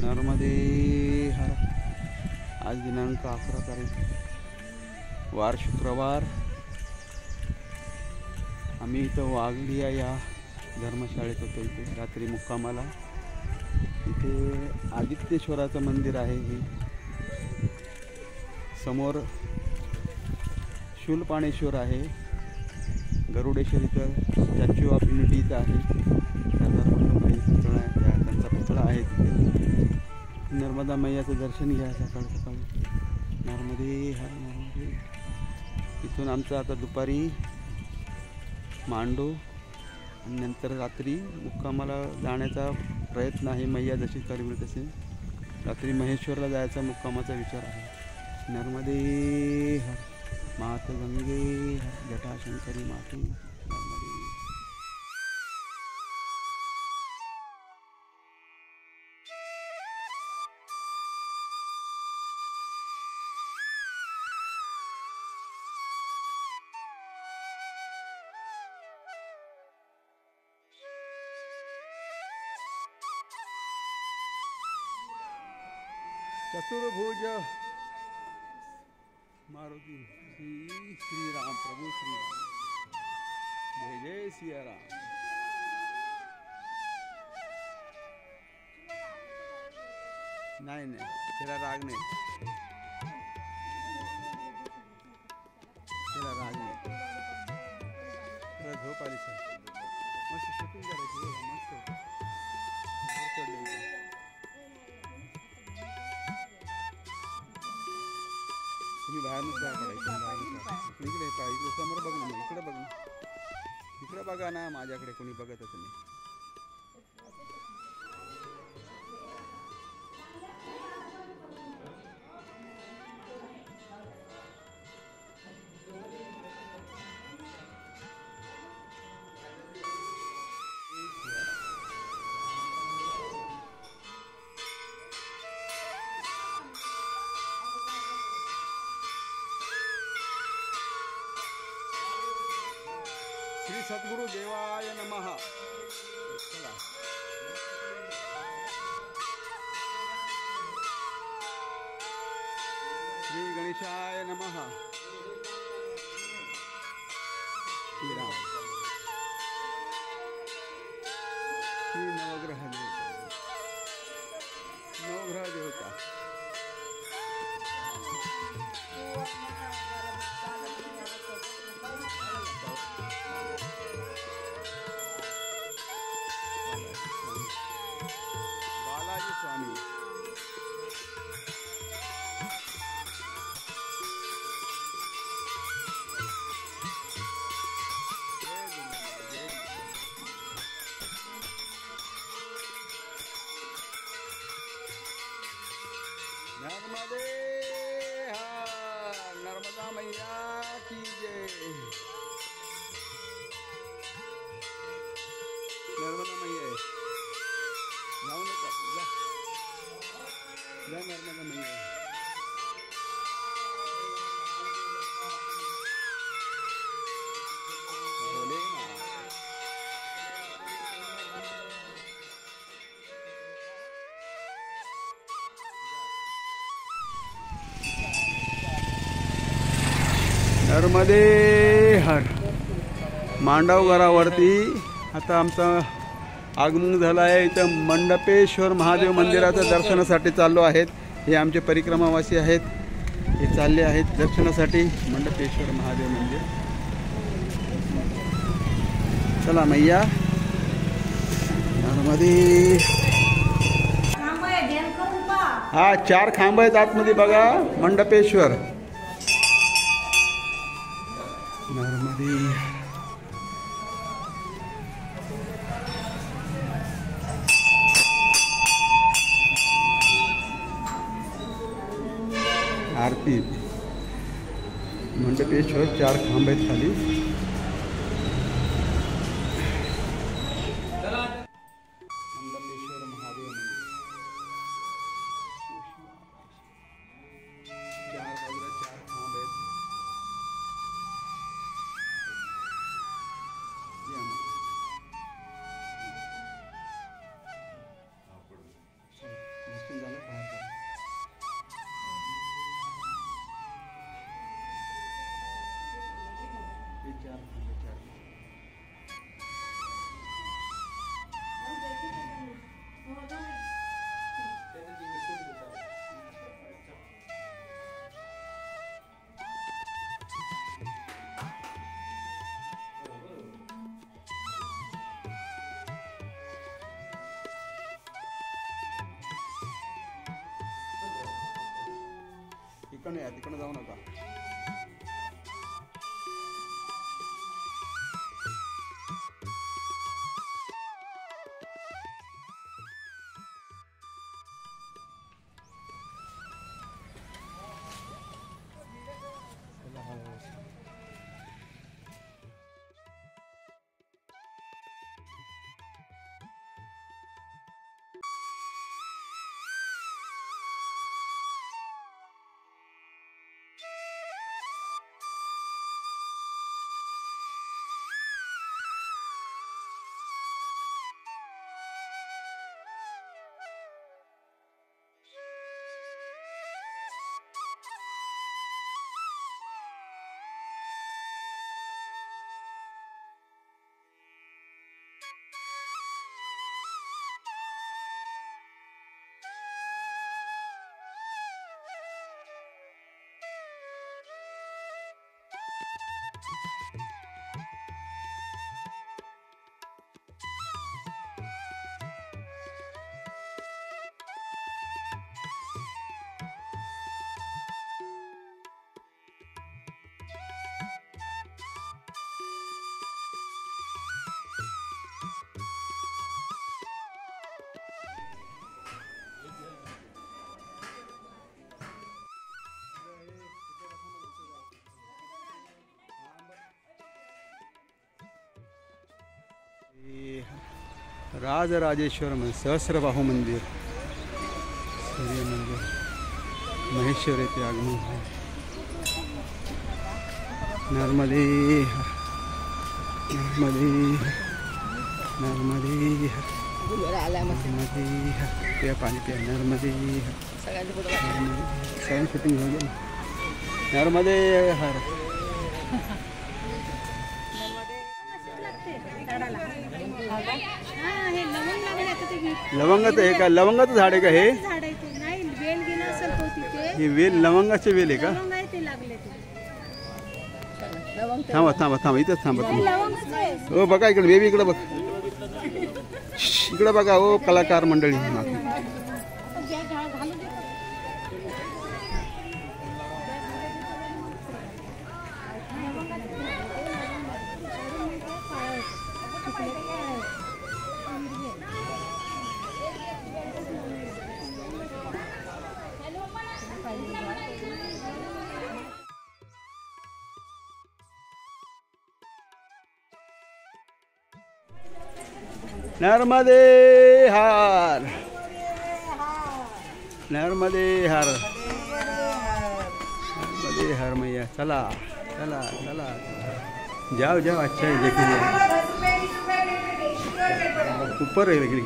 नर्मदे हर. आज दिनांक 11 तारीख, वार शुक्रवार. आम्ही इथं वाघलिया या धर्मशाळेत होतो. इथे रात्री मुक्कामाला. इथे आदित्येश्वराचं मंदिर आहे. हे समोर शूलपाणेश्वर आहे. गरुडेश्वर इथं स्टॅच्यू ऑफ युनिटी इथं आहे. सरदार वल्लभभाई पुतळा त्यांचा पुतळा आहे तिथे. नर्मदा मैयाचं दर्शन घ्या सकाळ सकाळी. नर्मदे हर नर्मदे. इथून आमचं आता दुपारी मांडू आणि नंतर रात्री मुक्कामाला जाण्याचा प्रयत्न आहे. मैया जशी करवी तसे रात्री महेश्वरला जायचा मुक्कामाचा विचार आहे. नर्मदे हर. मात गंगे हर. जटाशंकरी माते नर्मदे. चतुर्भुज मारुति श्री राम प्रभु श्री राम. जय जय सिया राम. नाही नाही त्याला राग नाही. त्याला राग नाही. त्याला झोप आली सर. मस्त शूटिंग करायची. मस्त तुम्ही बाहेरच बाहेर पडायचं. इकडे पाहिजे समोर बघ ना. इकडे बघ ना. इकडे बघा ना. माझ्याकडे कोणी बघतच नाही. श्री सद्गुरु देवाय नमः. चला. श्री गणेशाय नमः. श्री राम. श्री नवग्रह देवता. नवग्रह देवता. बालाजी स्वामी. नर्मदे हर. नर्मदा मैया की जय. नर्मदा मैया जाऊ नका. जा नर्मदा मैया. बोले ना. नर्मदे हर. मांडवगडावरती आता आमचा आगमन झालं आहे. इथं मंडपेश्वर महादेव मंदिराच्या दर्शनासाठी चाललो आहेत. हे आमचे परिक्रमावासी आहेत. हे चालले आहेत दर्शनासाठी मंडपेश्वर महादेव मंदिर. चला मैया. नर्मदे. हा 4 खांब आहेत आतमध्ये बघा. मंडपेश्वर. नर्मदे. आरती. मंडपेश्वर 4 खांब आहेत खाली. मंडपेश्वर महादेव मंदिर. 4 बाजूला 4 खांब आहेत. दर्शन झालं बाहेर जा. विचार तिकडे जाऊ नका. राजराजेश्वर सहस्रबाहू मंदिर, सूर्य मंदिर, महेश्वर येथे आगमन आहे. नर्मदे नर्मदे नर्मदे नर्मदे प्या पाणी प्या. नर्मदे सगळ्यांची शूटिंग हो गई. नर्मदे हर. लवंगाचं हे का? लवंगाचं झाड आहे का हे? हे वेल लवंगाचे वेल आहे का? थांबा थांबा थांबा इथंच थांबा तुम्ही. हो बघा इकडे बेबी इकडे बघ. इकडे बघा हो कलाकार मंडळी. नर्मदे हार नर्मदे हार नर्मदे हार मैया. चला चला चला जाओ जाओ. अच्छा है देखिए ऊपर है लेकिन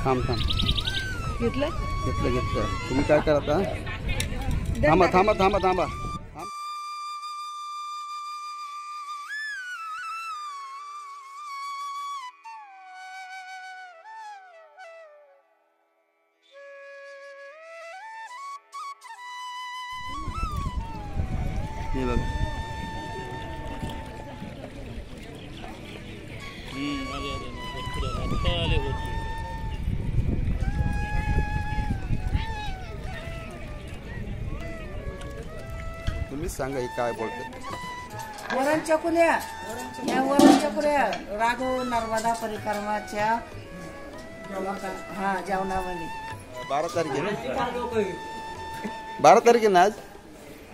थांब थांब घेतलं घेतलं घेतलं. तुम्ही काय करा आता? थांबा थांबा थांबा थांबा. हे बघा तुम्हीच सांगा हे काय बोलते वरण चकुल्या या वरण चकुल्या राघव नर्मदा परिक्रमाच्या हा जेवणामध्ये 12 तारखेला 12 तारखेला आज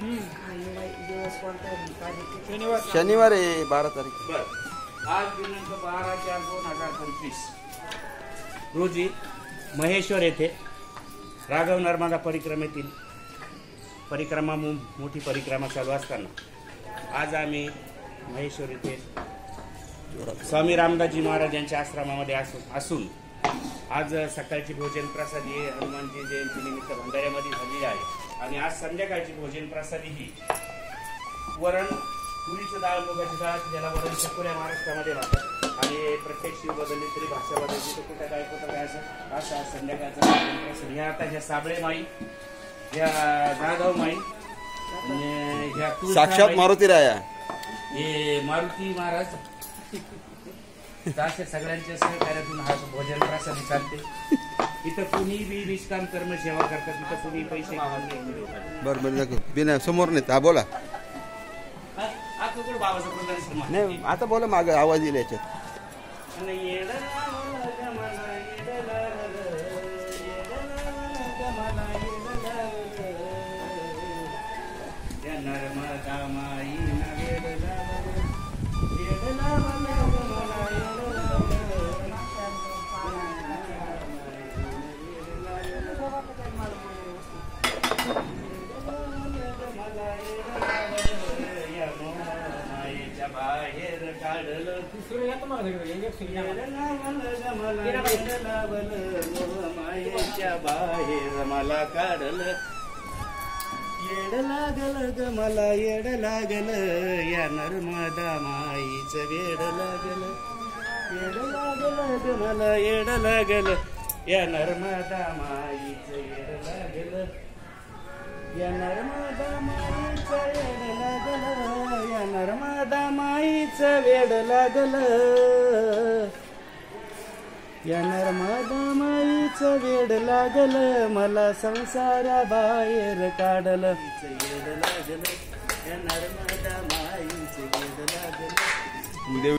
दिवस कोणता शनिवार आहे 12 तारीख. आज दिनांक 12/4/2025 रोजी महेश्वर येथे राघव नर्मदा परिक्रमेतील परिक्रमा मोठी परिक्रमा चालू असताना आज आम्ही महेश्वर येथे स्वामी रामदासजी महाराज यांच्या आश्रमामध्ये असून आज सकाळची भोजन प्रसादी हनुमानजी जयंती निमित्त भंडाऱ्यामध्ये झालेली आहे आणि आज संध्याकाळची भोजन प्रसादी ही वरण तुरीचं डाळ मुगाची डाळ ज्याला वरण चकुल्या महाराष्ट्रामध्ये राहतात आणि प्रत्येक शिव बदलली तरी भाषा बदलली तर कुठं काय असं असा संध्याकाळचा भोजन प्रसाद ह्या आता ह्या साबळे माई ह्या जाधव माई ह्या साक्षात मारुती राया हे मारुती महाराज असे सगळ्यांच्या सहकार्यातून हा भोजन प्रसादी चालते. इथं कुणी बी निष्काम कर्म सेवा करतात, इथं कुणी पैसे बरं बरं बिना समोर नाही हा बोला नाही आता बोला माग आवाज येईल याच्यात. बाहेर मला काढल येड लागल ग मला येड लागल या नर्मदा माईचं वेड लागल येड लागल ग मला येड लागल या नर्मदा माईचं येड लागल या नर्मदा माईचं वेड लागल या नर्मदा माईचं वेड लागल या नर्मदा माईचं वेड लागल मला संसारा बाहेर काढल वेड लागल या नर्मदा माईचं वेड लागल.